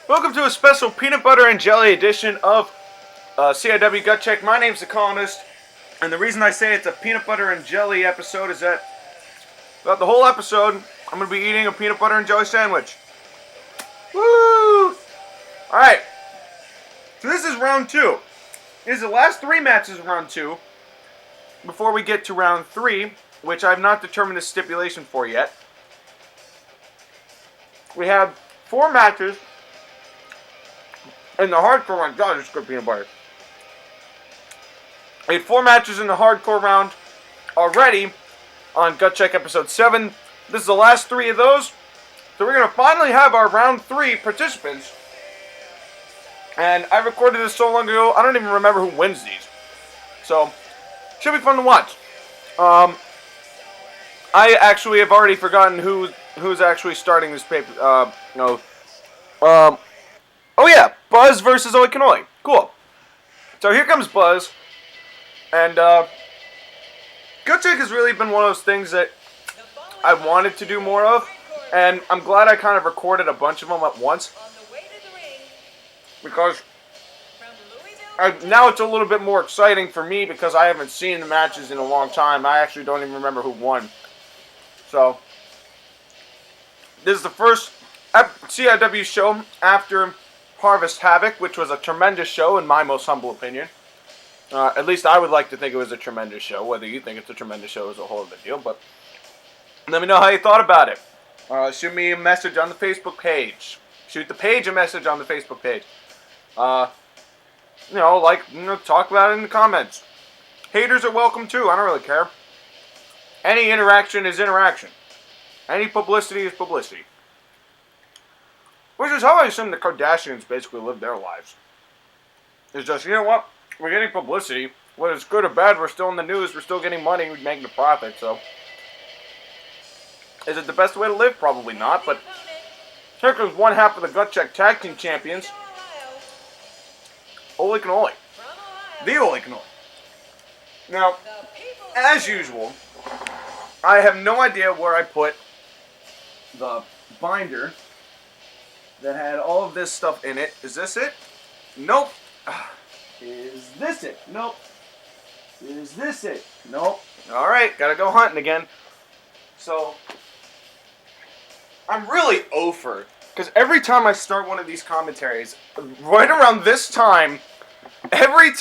Welcome to a special peanut butter and jelly edition of CIW GutCheck. My name's the Colonist, and the reason I say it's a peanut butter and jelly episode is that throughout the whole episode, I'm going to be eating a peanut butter and jelly sandwich. Woo! Alright, so this is round 2. This is the last 3 matches of round 2 before we get to round 3, which I've not determined a stipulation for yet. We have 4 matches in the hardcore round. God, it's good peanut butter. We had 4 matches in the hardcore round already on GutCheck episode 7. This is the last 3 of those. So we're going to finally have our round 3 participants. And I recorded this so long ago, I don't even remember who wins these. So, should be fun to watch. I actually have already forgotten who's actually starting this paper. Oh yeah, Buzz versus Oi Cannoli. Cool. So here comes Buzz. And GutCheck has really been one of those things that I wanted to do more of. And I'm glad I kind of recorded a bunch of them at once. Because now it's a little bit more exciting for me because I haven't seen the matches in a long time. I actually don't even remember who won. So, this is the first CIW show after Harvest Havoc, which was a tremendous show in my most humble opinion. At least I would like to think it was a tremendous show. Whether you think it's a tremendous show is a whole other deal. But let me know how you thought about it. Shoot me a message on the Facebook page. Shoot the page a message on the Facebook page. Talk about it in the comments. Haters are welcome too. I don't really care. Any interaction is interaction. Any publicity is publicity. Which is how I assume the Kardashians basically live their lives. It's just, you know what? We're getting publicity. Whether it's good or bad, we're still in the news. We're still getting money. We're making a profit. So, is it the best way to live? Probably not. But here comes one half of the GutCheck Tag Team Champions. Oli Cannoli. The Oli Cannoli. Now, as usual, I have no idea where I put the binder that had all of this stuff in it. Is this it? Nope. Is this it? Nope. Is this it? Nope. Alright, gotta go hunting again. So, I'm really over. Because every time I start one of these commentaries, right around this time, every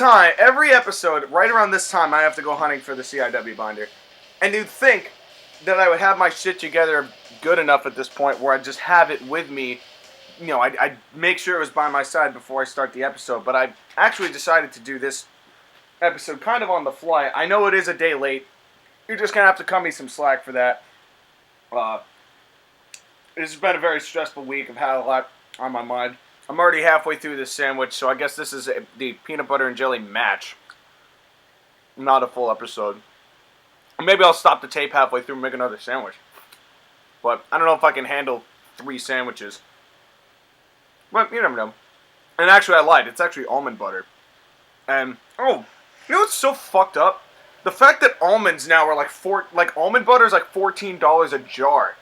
episode, right around this time, I have to go hunting for the CIW binder. And you'd think that I would have my shit together good enough at this point where I'd just have it with me. You know, I'd make sure it was by my side before I start the episode. But I actually decided to do this episode kind of on the fly. I know it is a day late. You're just going to have to cut me some slack for that. This has been a very stressful week. I've had a lot on my mind. I'm already halfway through this sandwich, so I guess this is the peanut butter and jelly match. Not a full episode. Maybe I'll stop the tape halfway through and make another sandwich. But I don't know if I can handle 3 sandwiches. But you never know. And actually, I lied. It's actually almond butter. And, you know what's so fucked up? The fact that almonds now are like almond butter is like $14 a jar.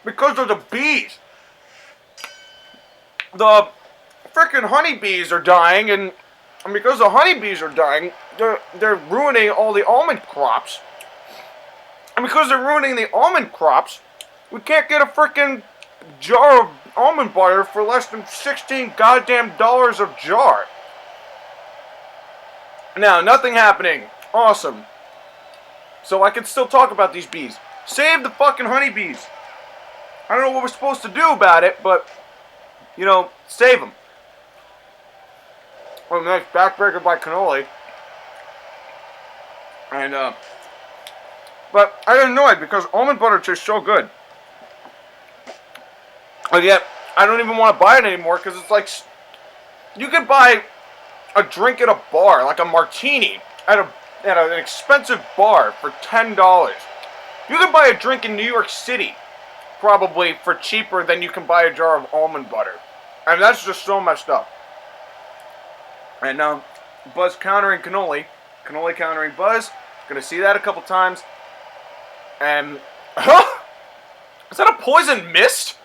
Because of the bees. The frickin' honeybees are dying, and because the honeybees are dying, they're ruining all the almond crops. And because they're ruining the almond crops, we can't get a frickin' jar of almond butter for less than $16 goddamn dollars a jar. Now, nothing happening. Awesome. So I can still talk about these bees. Save the fucking honeybees. I don't know what we're supposed to do about it, but, you know, save them. Well, nice backbreaker by Cannoli. And, but I got annoyed because almond butter tastes so good. And yet, I don't even want to buy it anymore because it's like, you could buy a drink at a bar, like a martini, at an expensive bar for $10. You can buy a drink in New York City, probably for cheaper than you can buy a jar of almond butter. And that's just so messed up. And now, Buzz countering Cannoli. Cannoli countering Buzz. Gonna see that a couple times. And, is that a poison mist?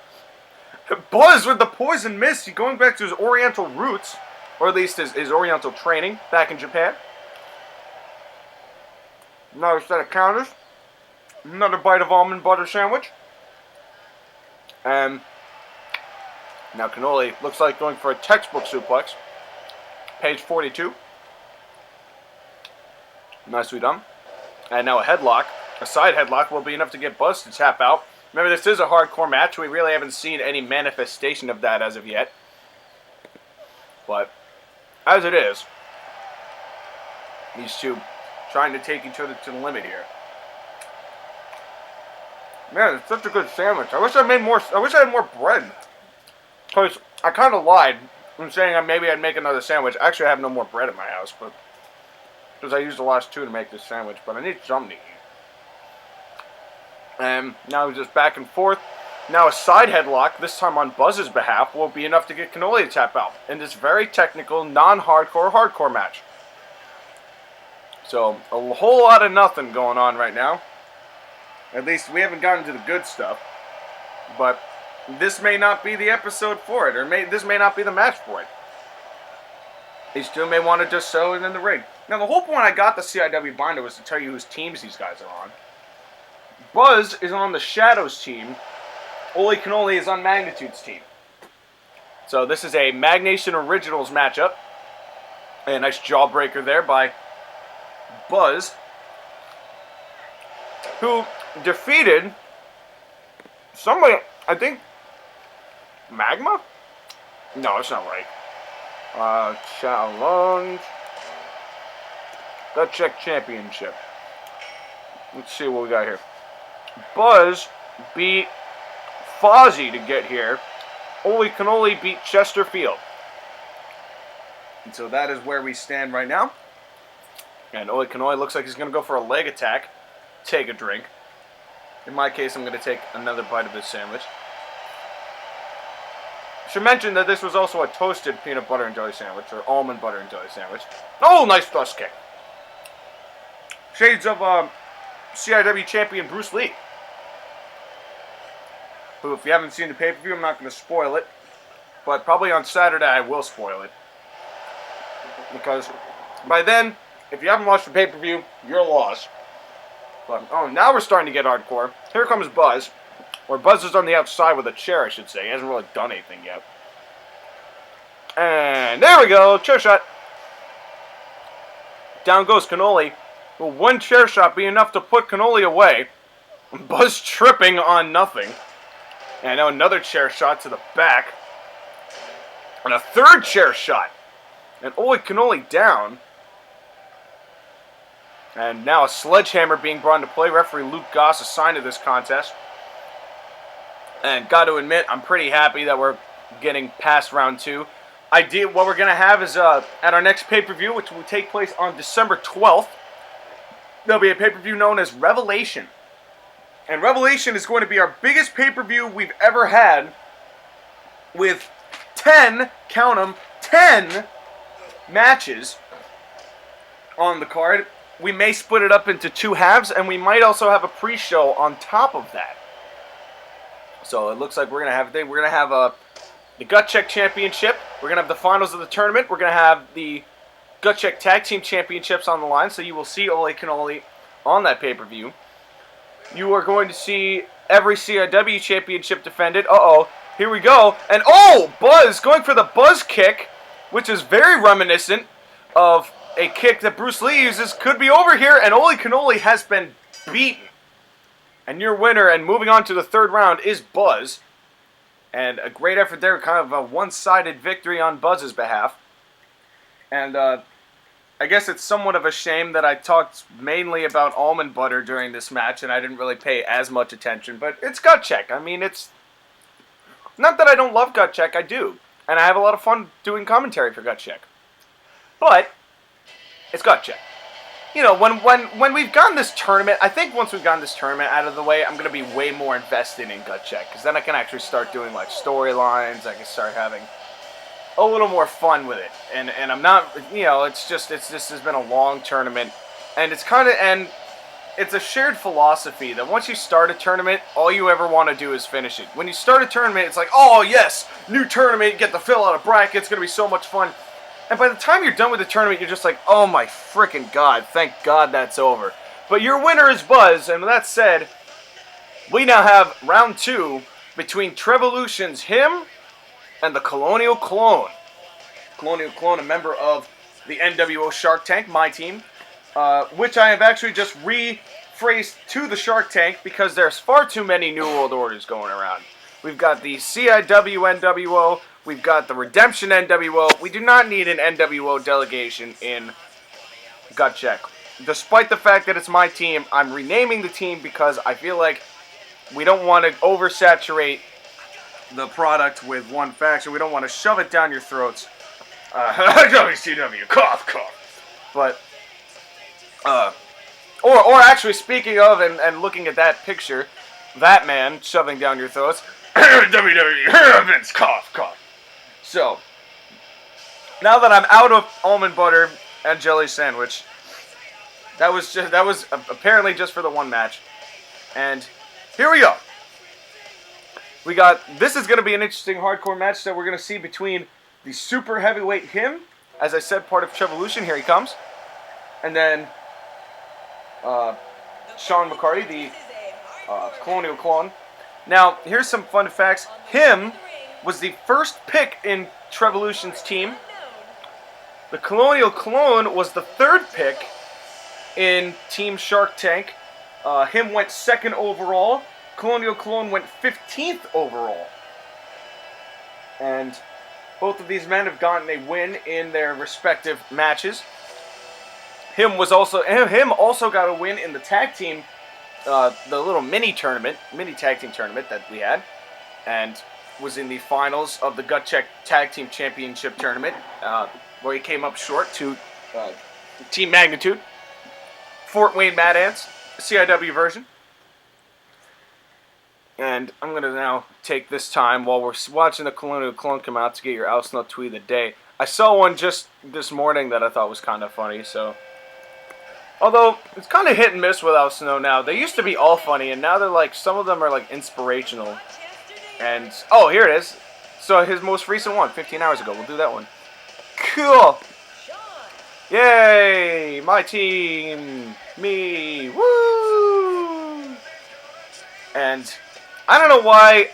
Buzz with the poison mist. He's going back to his Oriental roots, or at least his Oriental training back in Japan. Another set of counters. Another bite of almond butter sandwich. And now Cannoli looks like going for a textbook suplex. Page 42. Nicely done. And now a headlock. A side headlock will be enough to get Buzz to tap out. Remember, this is a hardcore match. We really haven't seen any manifestation of that as of yet. But, as it is, these two trying to take each other to the limit here. Man, it's such a good sandwich. I wish I had more bread. Because I kind of lied in saying maybe I'd make another sandwich. Actually, I have no more bread in my house, but because I used the last two to make this sandwich, but I need something to eat. And now just back and forth. Now a side headlock, this time on Buzz's behalf, will be enough to get Cannoli to tap out in this very technical, non-hardcore, hardcore match. So, a whole lot of nothing going on right now. At least we haven't gotten to the good stuff. But this may not be the episode for it, or this may not be the match for it. These two may want to just sew it in the ring. Now, the whole point I got the CIW binder was to tell you whose teams these guys are on. Buzz is on the Shadows team. Ole Cannoli is on Magnitude's team. So this is a Magnation Originals matchup. A nice jawbreaker there by Buzz, who defeated somebody, I think, Magma? No, that's not right. Challenge. GutCheck Championship. Let's see what we got here. Buzz beat Fozzy to get here. Ole Cannoli beat Chesterfield. And so that is where we stand right now. And Ole Cannoli looks like he's going to go for a leg attack. Take a drink. In my case, I'm going to take another bite of this sandwich. I should mention that this was also a toasted peanut butter and jelly sandwich, or almond butter and jelly sandwich. Oh, nice thrust kick. Shades of CIW champion Bruce Lee. Who, if you haven't seen the pay-per-view, I'm not going to spoil it. But probably on Saturday, I will spoil it. Because by then, if you haven't watched the pay-per-view, you're lost. But, oh, now we're starting to get hardcore. Here comes Buzz. Or Buzz is on the outside with a chair, I should say. He hasn't really done anything yet. And there we go. Chair shot. Down goes Cannoli. Will one chair shot be enough to put Cannoli away? Buzz tripping on nothing. And now another chair shot to the back. And a third chair shot. And Ole Cannoli down. And now a sledgehammer being brought into play. Referee Luke Goss assigned to this contest. And got to admit, I'm pretty happy that we're getting past round 2. What we're going to have is at our next pay-per-view, which will take place on December 12th, there'll be a pay-per-view known as Revelation. And Revelation is going to be our biggest pay-per-view we've ever had, with 10, count them, 10 matches on the card. We may split it up into 2 halves, and we might also have a pre-show on top of that. So it looks like we're gonna have the GutCheck Championship. We're gonna have the finals of the tournament. We're gonna have the GutCheck Tag Team Championships on the line. So you will see Ole Cannoli on that pay-per-view. You are going to see every CIW championship defended. Here we go. And Buzz going for the Buzz kick, which is very reminiscent of a kick that Bruce Lee uses. Could be over here, and Ole Cannoli has been beaten. And your winner and moving on to the 3rd round is Buzz. And a great effort there, kind of a one-sided victory on Buzz's behalf. And I guess it's somewhat of a shame that I talked mainly about almond butter during this match and I didn't really pay as much attention. But it's GutCheck. I mean, it's not that I don't love GutCheck, I do. And I have a lot of fun doing commentary for GutCheck. But it's GutCheck. You know, when we've gotten this tournament, I think once we've gotten this tournament out of the way, I'm going to be way more invested in GutCheck. Because then I can actually start doing, like, storylines. I can start having a little more fun with it. And I'm not, you know, it's just has been a long tournament. And it's kind of, and it's a shared philosophy that once you start a tournament, all you ever want to do is finish it. When you start a tournament, it's like, oh yes, new tournament, get to fill out a bracket, it's going to be so much fun. And by the time you're done with the tournament, you're just like, oh my freaking god, thank god that's over. But your winner is Buzz, and with that said, we now have round 2 between Trevolution's him and the Colonial Clone. Colonial Clone, a member of the NWO Shark Tank, my team, which I have actually just rephrased to the Shark Tank because there's far too many New World Orders going around. We've got the CIW NWO, we've got the Redemption NWO. We do not need an NWO delegation in GutCheck. Despite the fact that it's my team, I'm renaming the team because I feel like we don't want to oversaturate the product with one faction. We don't want to shove it down your throats. WCW, cough, cough. But, or actually, speaking of and looking at that picture, that man shoving down your throats, WWE, Vince, cough, cough. So, now that I'm out of almond butter and jelly sandwich, that was apparently just for the one match, and here we go. This is going to be an interesting hardcore match that we're going to see between the super heavyweight him, as I said, part of Trevolution, here he comes, and then Sean McCarty, the Colonial Clone. Now, here's some fun facts. Him was the first pick in Trevolution's team. The Colonial Clone was the 3rd pick in Team Shark Tank. Him went 2nd overall. Colonial Clone went 15th overall. And both of these men have gotten a win in their respective matches. Him also got a win in the tag team, the little mini tag team tournament that we had, and was in the finals of the GutCheck Tag Team Championship Tournament, where he came up short to Team Magnitude, Fort Wayne Mad Ants, CIW version. And I'm going to now take this time while we're watching the Colonial Clone come out to get your Al Snow tweet of the day. I saw one just this morning that I thought was kind of funny, so. Although, it's kind of hit and miss with Al Snow now. They used to be all funny, and now they're like, some of them are like inspirational. And, oh, here it is. So his most recent one, 15 hours ago. We'll do that one. Cool. Yay, my team, me, woo! And I don't know why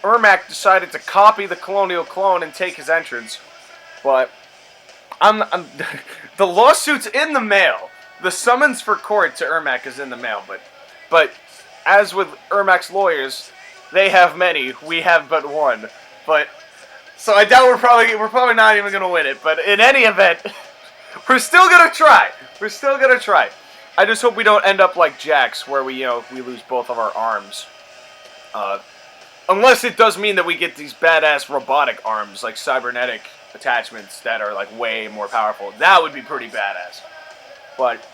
Ermac decided to copy the Colonial Clone and take his entrance, but the lawsuit's in the mail. The summons for court to Ermac is in the mail, but as with Ermac's lawyers, they have many, we have but one. But so I doubt we're probably not even gonna win it. But in any event, we're still gonna try. We're still gonna try. I just hope we don't end up like Jax, where we lose both of our arms. Unless it does mean that we get these badass robotic arms, like cybernetic attachments that are like way more powerful. That would be pretty badass. But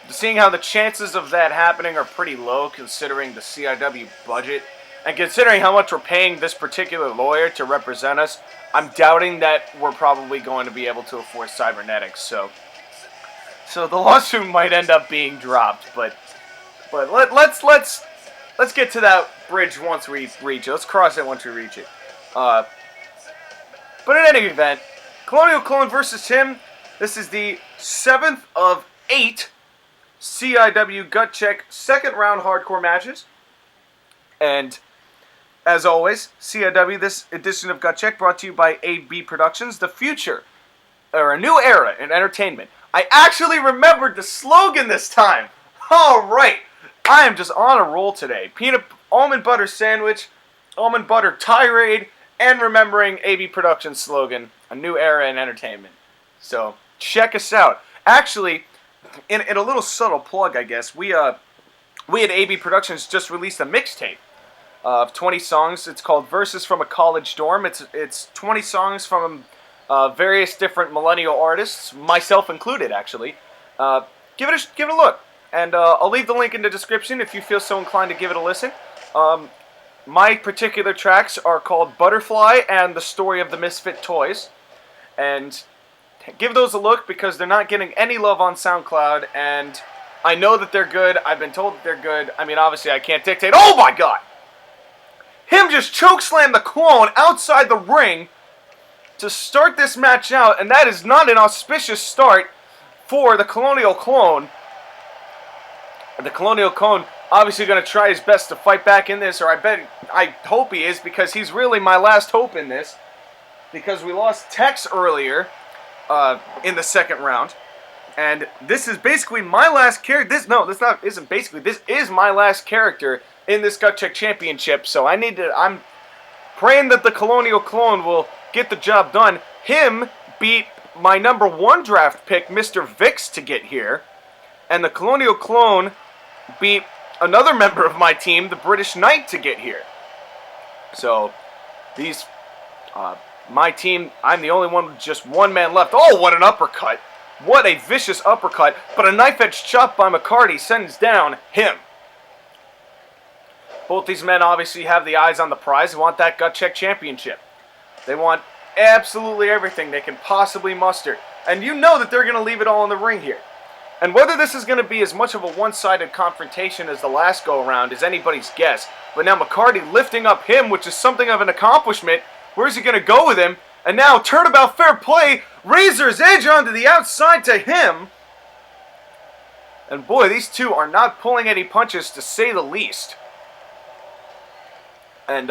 seeing how the chances of that happening are pretty low, considering the CIW budget, and considering how much we're paying this particular lawyer to represent us, I'm doubting that we're probably going to be able to afford cybernetics. So the lawsuit might end up being dropped. But let's get to that bridge once we reach it. Let's cross it once we reach it. But in any event, Colonial Clone versus him. This is the 7th of 8 CIW GutCheck second round hardcore matches. And as always, CIW, this edition of GutCheck brought to you by AB Productions, the future, or a new era in entertainment. I actually remembered the slogan this time. All right. I am just on a roll today. Peanut almond butter sandwich, almond butter tirade, and remembering AB Productions slogan, a new era in entertainment. So check us out. Actually, in a little subtle plug, I guess, we at AB Productions just released a mixtape of 20 songs. It's called Verses from a College Dorm. It's 20 songs from various different millennial artists, myself included, actually. Give it a look. And I'll leave the link in the description if you feel so inclined to give it a listen. My particular tracks are called Butterfly and The Story of the Misfit Toys. And give those a look because they're not getting any love on SoundCloud. And I know that they're good. I've been told that they're good. I mean, obviously, I can't dictate. Oh, my God! Him just chokeslammed the clone outside the ring to start this match out, and that is not an auspicious start for the Colonial clone. The Colonial clone obviously going to try his best to fight back in this, or I hope he is, because he's really my last hope in this, because we lost Tex earlier in the second round. And this is basically my last character. This is my last character in this GutCheck Championship. So I'm praying that the Colonial clone will get the job done. Him beat my number 1 draft pick, Mr. Vix, to get here. And the Colonial clone beat another member of my team, the British Knight, to get here. So my team, I'm the only one with just 1 man left. Oh, what an uppercut. What a vicious uppercut, but a knife-edge chop by McCarty sends down him. Both these men obviously have the eyes on the prize. They want that GutCheck Championship. They want absolutely everything they can possibly muster. And you know that they're going to leave it all in the ring here. And whether this is going to be as much of a one-sided confrontation as the last go-around is anybody's guess. But now McCarty lifting up him, which is something of an accomplishment. Where's he going to go with him? And now, turnabout fair play, Razor's Edge onto the outside to him. And boy, these two are not pulling any punches, to say the least. And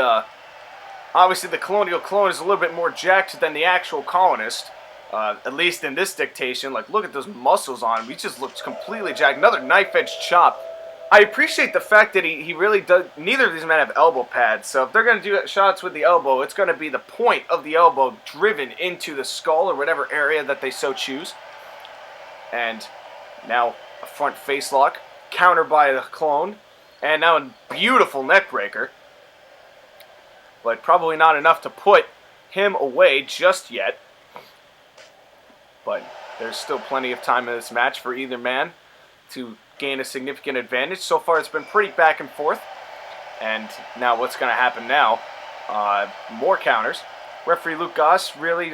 obviously the Colonial clone is a little bit more jacked than the actual colonist. At least in this dictation. Like, look at those muscles on him. He just looks completely jacked. Another knife-edge chop. I appreciate the fact that he really does. Neither of these men have elbow pads, so if they're going to do shots with the elbow, it's going to be the point of the elbow driven into the skull or whatever area that they so choose. And now a front face lock, counter by the clone, and now a beautiful neck breaker. But probably not enough to put him away just yet. But there's still plenty of time in this match for either man to gain a significant advantage. So far, it's been pretty back and forth. And now what's going to happen now? More counters. Referee Luke Goss really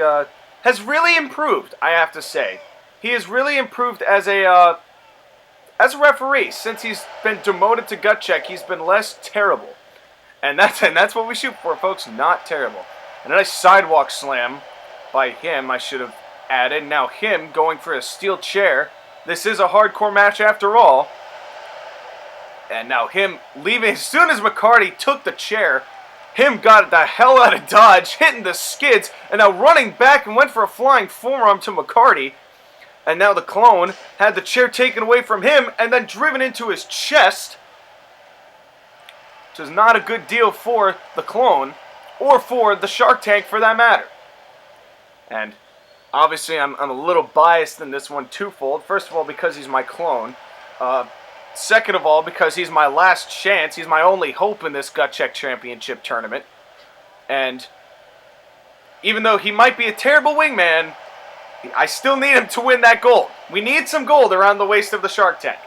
has really improved, I have to say. He has really improved as a referee. Since he's been demoted to GutCheck, he's been less terrible. And that's what we shoot for, folks. Not terrible. And a nice sidewalk slam by him, I should have added. Now him going for a steel chair. This is a hardcore match after all. And now him leaving. As soon as McCarty took the chair, him got the hell out of dodge, hitting the skids, and now running back and went for a flying forearm to McCarty. And now the clone had the chair taken away from him and then driven into his chest. Which is not a good deal for the clone, or for the Shark Tank for that matter. And obviously, I'm a little biased in this one twofold. First of all, because he's my clone. Second of all, because he's my last chance. He's my only hope in this GutCheck Championship Tournament. And even though he might be a terrible wingman, I still need him to win that gold. We need some gold around the waist of the Shark Tank.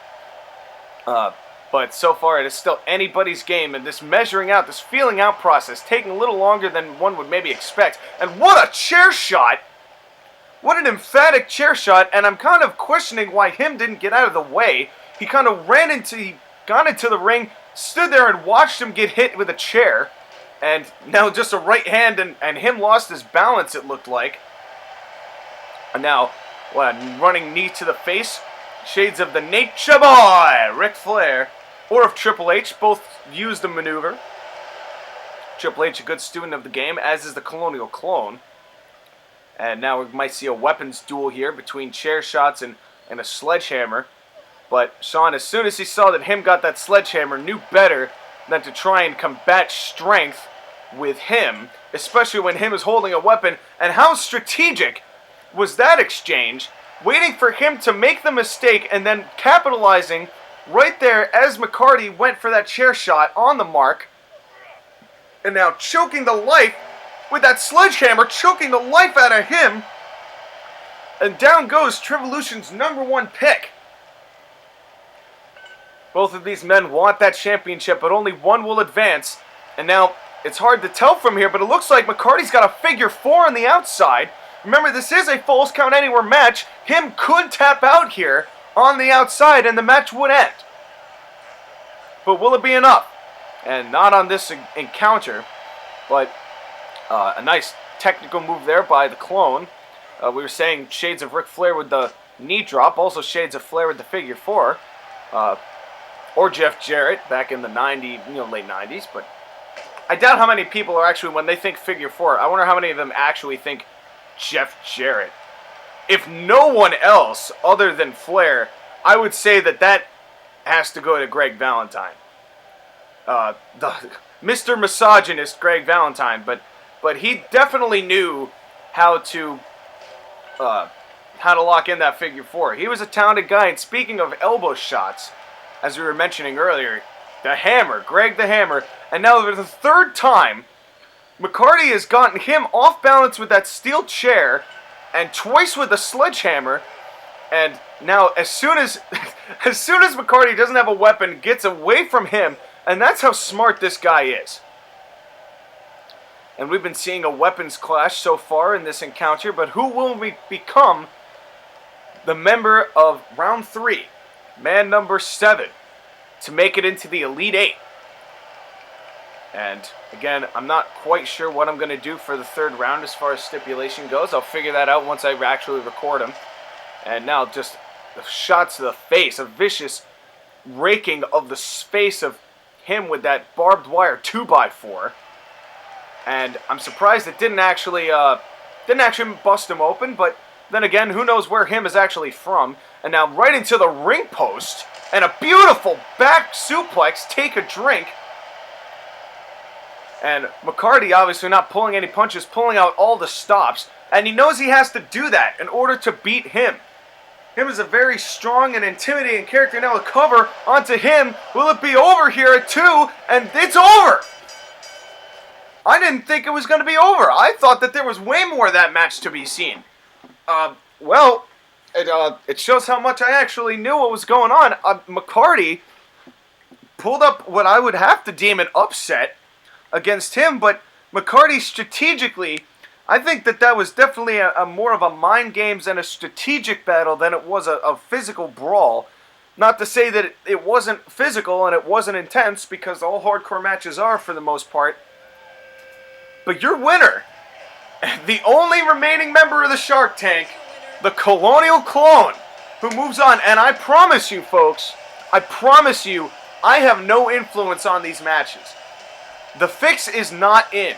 But so far, it is still anybody's game. And this measuring out, this feeling out process, taking a little longer than one would maybe expect. And what a chair shot! What an emphatic chair shot, and I'm kind of questioning why him didn't get out of the way. He kind of got into the ring, stood there and watched him get hit with a chair. And now just a right hand, and him lost his balance, it looked like. And now, what, a running knee to the face. Shades of the Nature Boy, Ric Flair, or of Triple H, both used the maneuver. Triple H, a good student of the game, as is the Colonial clone. And now we might see a weapons duel here between chair shots and a sledgehammer. But Sean, as soon as he saw that him got that sledgehammer, knew better than to try and combat strength with him, especially when him is holding a weapon. And how strategic was that exchange? Waiting for him to make the mistake and then capitalizing right there as McCarty went for that chair shot on the mark. And now choking the life with that sledgehammer, choking the life out of him. And down goes Trivolution's #1 pick. Both of these men want that championship, but only one will advance. And now, it's hard to tell from here, but it looks like McCarty's got a figure 4 on the outside. Remember, this is a Falls Count Anywhere match. Him could tap out here on the outside and the match would end. But will it be enough? And not on this encounter, but a nice technical move there by the Clone. We were saying shades of Ric Flair with the knee drop, also shades of Flair with the figure four. Or Jeff Jarrett back in the late 90s, but I doubt how many people are actually, when they think figure four, I wonder how many of them actually think Jeff Jarrett. If no one else other than Flair, I would say that has to go to Greg Valentine. The Mr. Misogynist Greg Valentine, but he definitely knew how to lock in that figure four. He was a talented guy, and speaking of elbow shots, as we were mentioning earlier, the Hammer, Greg the Hammer, and now for the third time, McCarty has gotten him off balance with that steel chair, and twice with the sledgehammer, and now as soon as McCarty doesn't have a weapon, gets away from him, and that's how smart this guy is. And we've been seeing a weapons clash so far in this encounter, but who will become the member of round 3, man number 7, to make it into the Elite 8? And again, I'm not quite sure what I'm going to do for the third round as far as stipulation goes. I'll figure that out once I actually record them. And now just the shots to the face, a vicious raking of the face of him with that barbed wire 2x4. And I'm surprised it didn't actually bust him open, but then again, who knows where him is actually from. And now right into the ring post, and a beautiful back suplex, take a drink. And McCarty obviously not pulling any punches, pulling out all the stops, and he knows he has to do that in order to beat him. Him is a very strong and intimidating character. Now a cover onto him. Will it be over here at 2? And it's over! I didn't think it was going to be over. I thought that there was way more of that match to be seen. Well, it shows how much I actually knew what was going on. McCarty pulled up what I would have to deem an upset against him, but McCarty strategically, I think that was definitely a more of a mind games and a strategic battle than it was a physical brawl. Not to say that it wasn't physical and it wasn't intense, because all hardcore matches are for the most part. But your winner, the only remaining member of the Shark Tank, the Colonial Clone, who moves on. And I promise you, folks, I promise you, I have no influence on these matches. The fix is not in.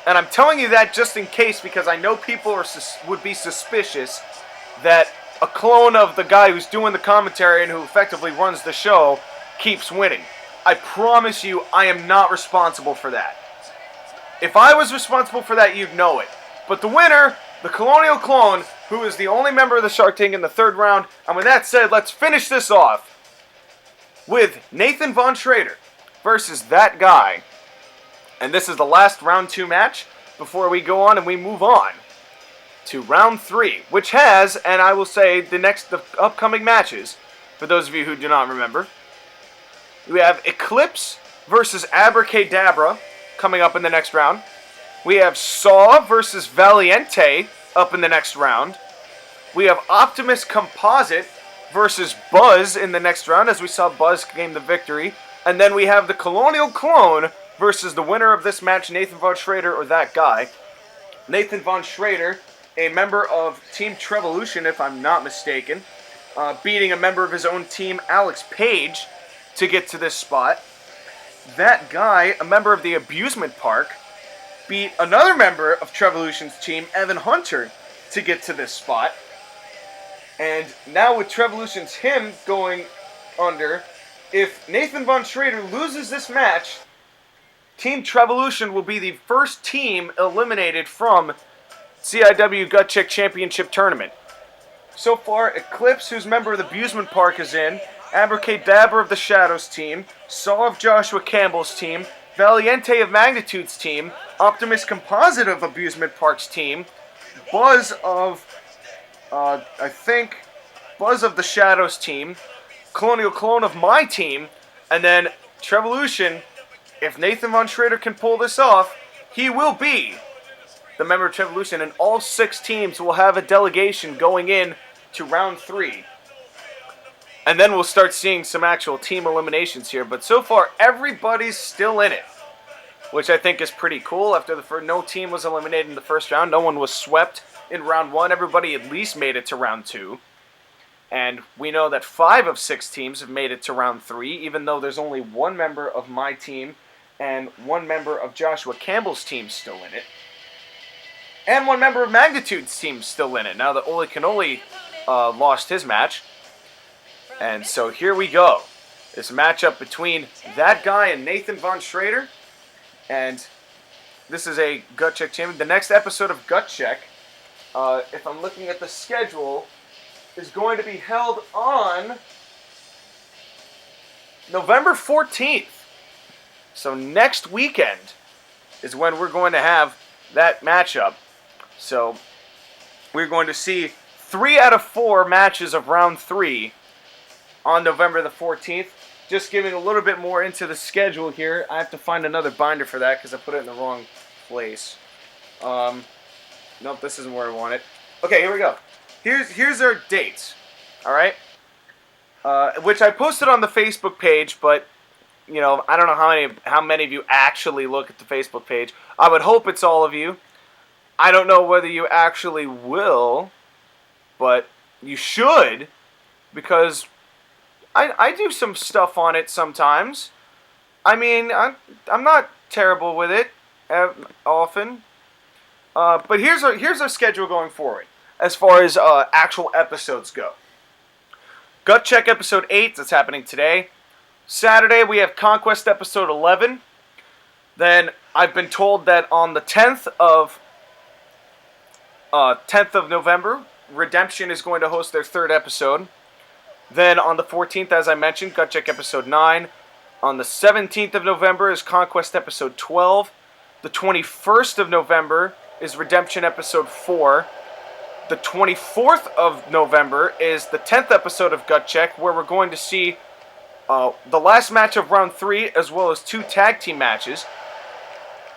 And I'm telling you that just in case, because I know people would be suspicious that a clone of the guy who's doing the commentary and who effectively runs the show keeps winning. I promise you, I am not responsible for that. If I was responsible for that, you'd know it. But the winner, the Colonial Clone, who is the only member of the Shark Tank in the third round. And with that said, let's finish this off with Nathan Von Schrader versus that guy. And this is the last round 2 match before we go on and we move on to round 3, which has, and I will say, the upcoming matches, for those of you who do not remember. We have Eclipse versus Abracadabra coming up in the next round. We have Saw versus Valiente up in the next round. We have Optimus Composite versus Buzz in the next round, as we saw Buzz gain the victory. And then we have the Colonial Clone versus the winner of this match, Nathan Von Schrader, or that guy. Nathan Von Schrader, a member of Team Trevolution, if I'm not mistaken, beating a member of his own team, Alex Page, to get to this spot. That guy, a member of the Abusement Park, beat another member of Trevolution's team, Evan Hunter, to get to this spot. And now with Trevolution's him going under, if Nathan Von Schrader loses this match, Team Trevolution will be the first team eliminated from CIW GutCheck Championship Tournament. So far, Eclipse, who's a member of the Abusement Park, is in. Abracadabra of the Shadows team. Saw of Joshua Campbell's team. Valiente of Magnitude's team. Optimus Composite of Abusement Park's team. Buzz of, Buzz of the Shadows team. Colonial Clone of my team. And then Trevolution, if Nathan Von Schrader can pull this off, he will be the member of Trevolution, and all 6 teams will have a delegation going in to round 3. And then we'll start seeing some actual team eliminations here. But so far, everybody's still in it, which I think is pretty cool. After the first, no team was eliminated in the first round. No one was swept in round 1. Everybody at least made it to round 2. And we know that 5 of 6 teams have made it to round 3, even though there's only 1 member of my team and 1 member of Joshua Campbell's team still in it. And 1 member of Magnitude's team still in it, now that Oli Canoli lost his match. And so here we go. This matchup between that guy and Nathan Von Schrader. And this is a GutCheck Champion. The next episode of GutCheck, if I'm looking at the schedule, is going to be held on November 14th. So next weekend is when we're going to have that matchup. So we're going to see 3 out of 4 matches of round 3 on November the 14th. Just giving a little bit more into the schedule here. I have to find another binder for that because I put it in the wrong place. Nope, this isn't where I want it. Okay, here we go. Here's our dates, all right? Which I posted on the Facebook page, but you know, I don't know how many of you actually look at the Facebook page. I would hope it's all of you. I don't know whether you actually will, but you should, because I do some stuff on it sometimes. I mean, I'm not terrible with it often. But here's our schedule going forward as far as actual episodes go. GutCheck episode 8, that's happening today. Saturday we have Conquest episode 11. Then I've been told that on the 10th of November, Redemption is going to host their 3rd episode. Then on the 14th, as I mentioned, GutCheck episode 9. On the 17th of November is Conquest episode 12. The 21st of November is Redemption episode 4. The 24th of November is the 10th episode of GutCheck, where we're going to see the last match of round 3, as well as 2 tag team matches.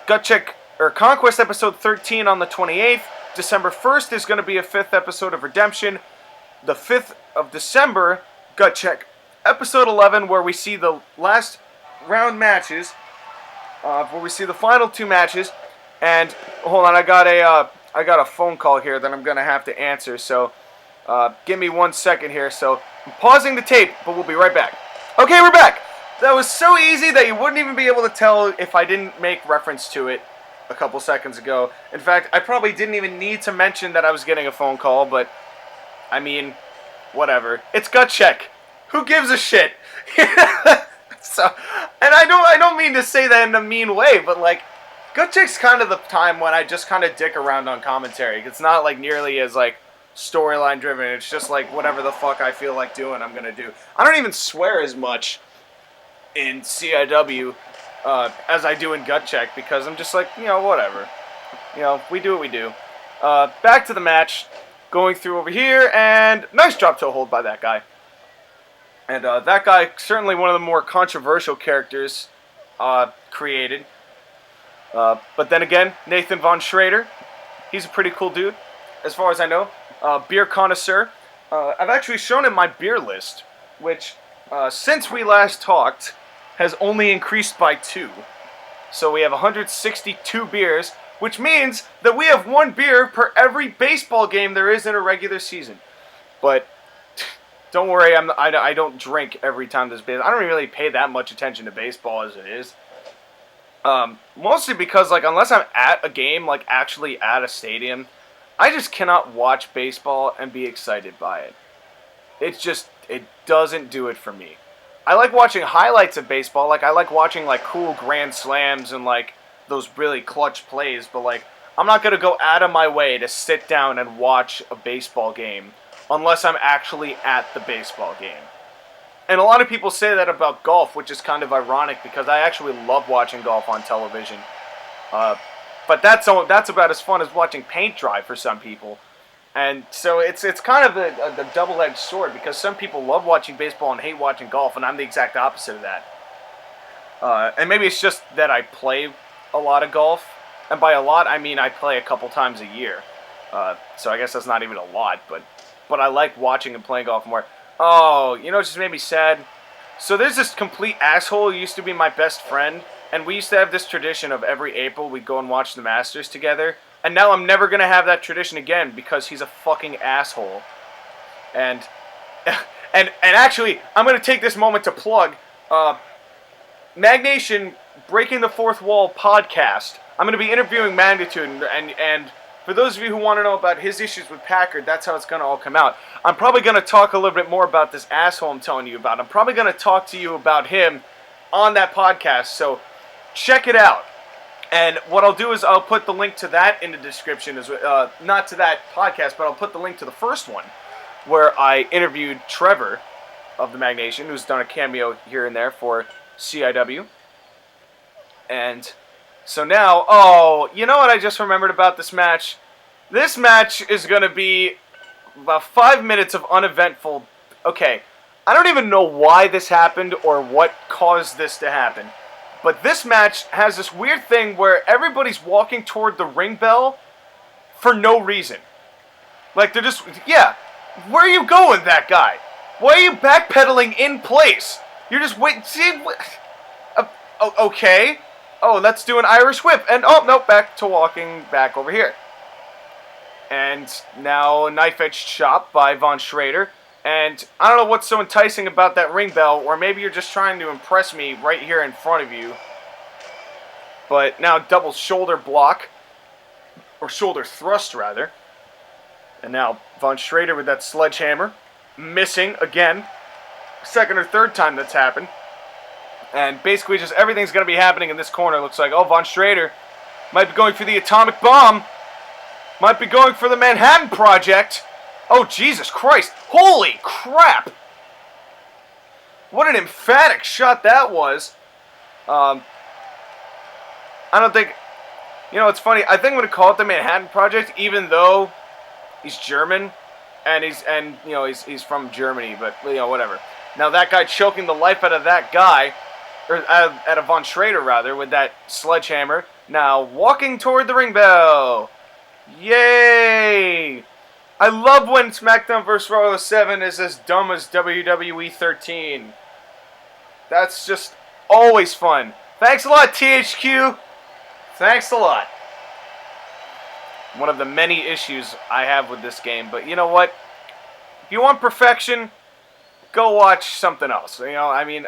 Conquest episode 13 on the 28th. December 1st is going to be a 5th episode of Redemption. The 5th of December, GutCheck episode 11, where we see the last round matches, where we see the final 2 matches. And hold on, I got a phone call here that I'm going to have to answer, so give me 1 second here. So I'm pausing the tape, but we'll be right back. Okay, we're back. That was so easy that you wouldn't even be able to tell if I didn't make reference to it a couple seconds ago. In fact, I probably didn't even need to mention that I was getting a phone call, but I mean, whatever. It's GutCheck. Who gives a shit? So, and I don't mean to say that in a mean way, but like, GutCheck's kind of the time when I just kind of dick around on commentary. It's not like nearly as like storyline driven. It's just like whatever the fuck I feel like doing, I'm gonna do. I don't even swear as much in CIW as I do in GutCheck, because I'm just like, you know, whatever. You know, we do what we do. Back to the match. Going through over here, and nice drop toe hold by that guy. And that guy, certainly one of the more controversial characters created. But then again, Nathan Von Schrader, he's a pretty cool dude, as far as I know. Beer connoisseur. I've actually shown him my beer list, which, since we last talked, has only increased by 2. So we have 162 beers, which means that we have 1 beer per every baseball game there is in a regular season. But don't worry, I don't drink every time there's baseball. I don't really pay that much attention to baseball as it is. Mostly because, like, unless I'm at a game, like actually at a stadium, I just cannot watch baseball and be excited by it. It doesn't do it for me. I like watching highlights of baseball. Like, I like watching, like, cool grand slams and, like, those really clutch plays. But, like, I'm not going to go out of my way to sit down and watch a baseball game unless I'm actually at the baseball game. And a lot of people say that about golf, which is kind of ironic because I actually love watching golf on television. But that's about as fun as watching paint dry for some people. And so it's kind of a double-edged sword, because some people love watching baseball and hate watching golf, and I'm the exact opposite of that. And maybe it's just that I play a lot of golf. And by a lot, I mean I play a couple times a year. So I guess that's not even a lot, but I like watching and playing golf more. Oh, you know what just made me sad? So there's this complete asshole who used to be my best friend, and we used to have this tradition of every April we'd go and watch the Masters together. And now I'm never gonna have that tradition again because he's a fucking asshole. And and actually, I'm gonna take this moment to plug Magnation Breaking the Fourth Wall podcast. I'm gonna be interviewing Magnitude, and for those of you who want to know about his issues with Packard, that's how it's going to all come out. I'm probably going to talk a little bit more about this asshole I'm telling you about. I'm probably going to talk to you about him on that podcast, so check it out. And what I'll do is I'll put the link to that in the description, not to that podcast, but I'll put the link to the first one, where I interviewed Trevor of the Magnation, who's done a cameo here and there for CIW. And so now, oh, you know what I just remembered about this match? This match is going to be about 5 minutes of uneventful. Okay, I don't even know why this happened or what caused this to happen. But this match has this weird thing where everybody's walking toward the ring bell for no reason. Like, they're just, yeah, where are you going, that guy? Why are you backpedaling in place? You're just waiting, see, okay. Oh, let's do an Irish whip. And, oh, no, back to walking back over here. And now a knife-edged chop by Von Schrader. And I don't know what's so enticing about that ring bell, or maybe you're just trying to impress me right here in front of you. But now double shoulder block, or shoulder thrust, rather. And now Von Schrader with that sledgehammer. Missing again. Second or third time that's happened. And basically just everything's going to be happening in this corner. Looks like, oh, Von Schrader might be going for the atomic bomb. Might be going for the Manhattan Project. Oh, Jesus Christ. Holy crap. What an emphatic shot that was. I don't think, you know, it's funny. I think I'm going to call it the Manhattan Project, even though he's German. And he's from Germany, but, you know, whatever. Now that guy choking the life out of that guy, or out of Von Schrader, rather, with that sledgehammer. Now, walking toward the ring bell. Yay! I love when SmackDown vs. Raw 7 is as dumb as WWE 13. That's just always fun. Thanks a lot, THQ. Thanks a lot. One of the many issues I have with this game, but you know what? If you want perfection, go watch something else. You know, I mean,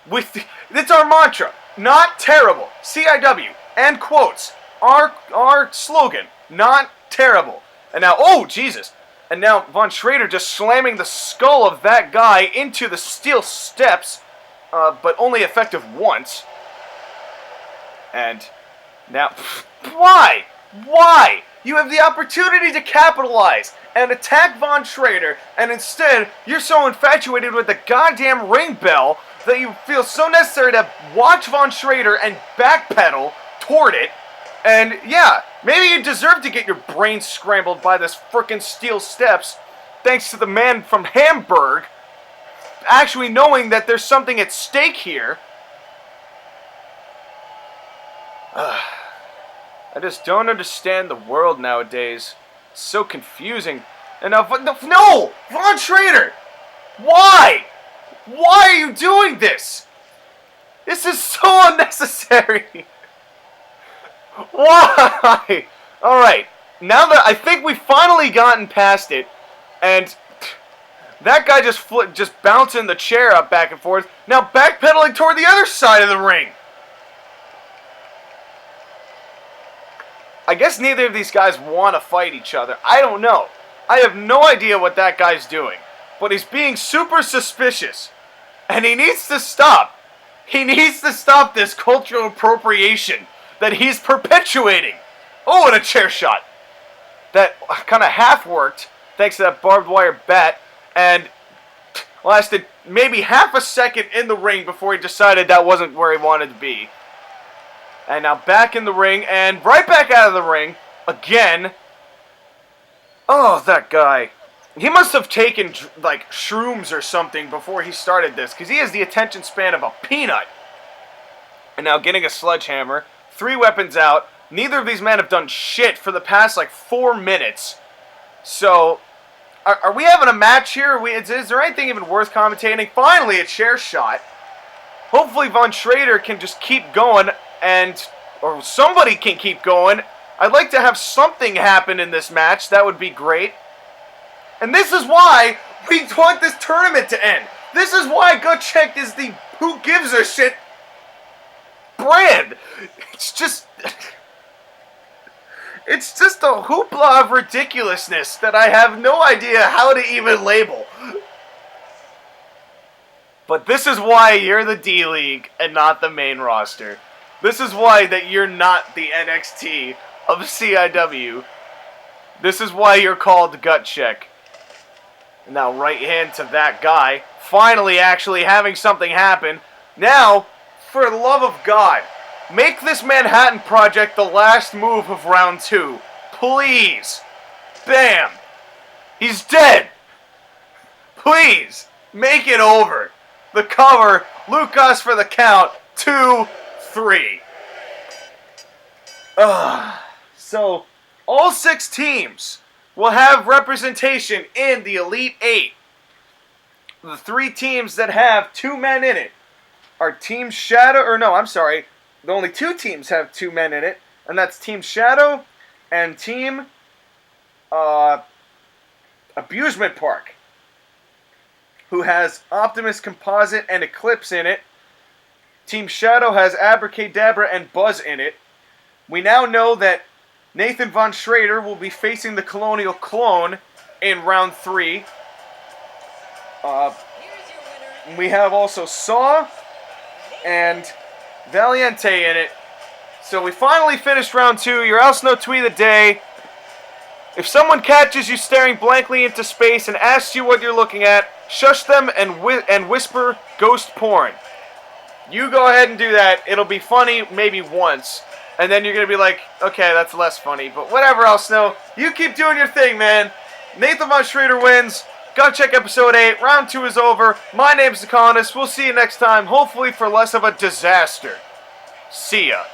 it's our mantra. Not terrible. CIW, and quotes. Our slogan. Not terrible. And now, oh, Jesus. And now Von Schrader just slamming the skull of that guy into the steel steps, but only effective once. And now, why? Why? You have the opportunity to capitalize and attack Von Schrader, and instead, you're so infatuated with the goddamn ring bell that you feel so necessary to watch Von Schrader and backpedal toward it. And yeah, maybe you deserve to get your brain scrambled by this frickin' steel steps, thanks to the man from Hamburg actually knowing that there's something at stake here. I just don't understand the world nowadays. It's so confusing. And now, no! Von Schrader! Why? Why are you doing this? This is so unnecessary. Why? Alright, now that I think we've finally gotten past it, and that guy just bouncing the chair up back and forth, now backpedaling toward the other side of the ring. I guess neither of these guys want to fight each other. I don't know. I have no idea what that guy's doing. But he's being super suspicious. And he needs to stop. He needs to stop this cultural appropriation that he's perpetuating. Oh, and a chair shot. That kind of half worked, thanks to that barbed wire bat, and lasted maybe half a second in the ring before he decided that wasn't where he wanted to be. And now back in the ring, and right back out of the ring, again. Oh, that guy. He must have taken, like, shrooms or something before he started this, because he has the attention span of a peanut. And now getting a sledgehammer, 3 weapons out. Neither of these men have done shit for the past, like, 4 minutes. So, Are we having a match here? Is there anything even worth commentating? Finally, a chair shot. Hopefully Von Schrader can just keep going, or somebody can keep going. I'd like to have something happen in this match. That would be great. And this is why we want this tournament to end. This is why GutCheck is the who gives a shit brand. It's just a hoopla of ridiculousness that I have no idea how to even label. But this is why you're the D-League and not the main roster. This is why that you're not the NXT of CIW. This is why you're called GutCheck. Now, right hand to that guy. Finally actually having something happen. Now, for the love of God, make this Manhattan Project the last move of round 2. Please. Bam. He's dead. Please. Make it over. The cover. Lucas for the count. 2, 3. So, all 6 teams will have representation in the Elite 8. The 3 teams that have 2 men in it are Team Shadow, the only 2 teams have 2 men in it, and that's Team Shadow and Team Abusement Park, who has Optimus Composite and Eclipse in it. Team Shadow has Abracadabra and Buzz in it. We now know that Nathan Von Schrader will be facing the Colonial Clone in round 3. We have also Saw and Valiente in it. So we finally finished round 2. Your else no tweet of the day. If someone catches you staring blankly into space and asks you what you're looking at, shush them and whisper ghost porn. You go ahead and do that. It'll be funny maybe once. And then you're going to be like, okay, that's less funny. But whatever else, no. You keep doing your thing, man. Nathan Von Schrader wins. GutCheck Episode 8. Round 2 is over. My name's The Colonist. We'll see you next time. Hopefully for less of a disaster. See ya.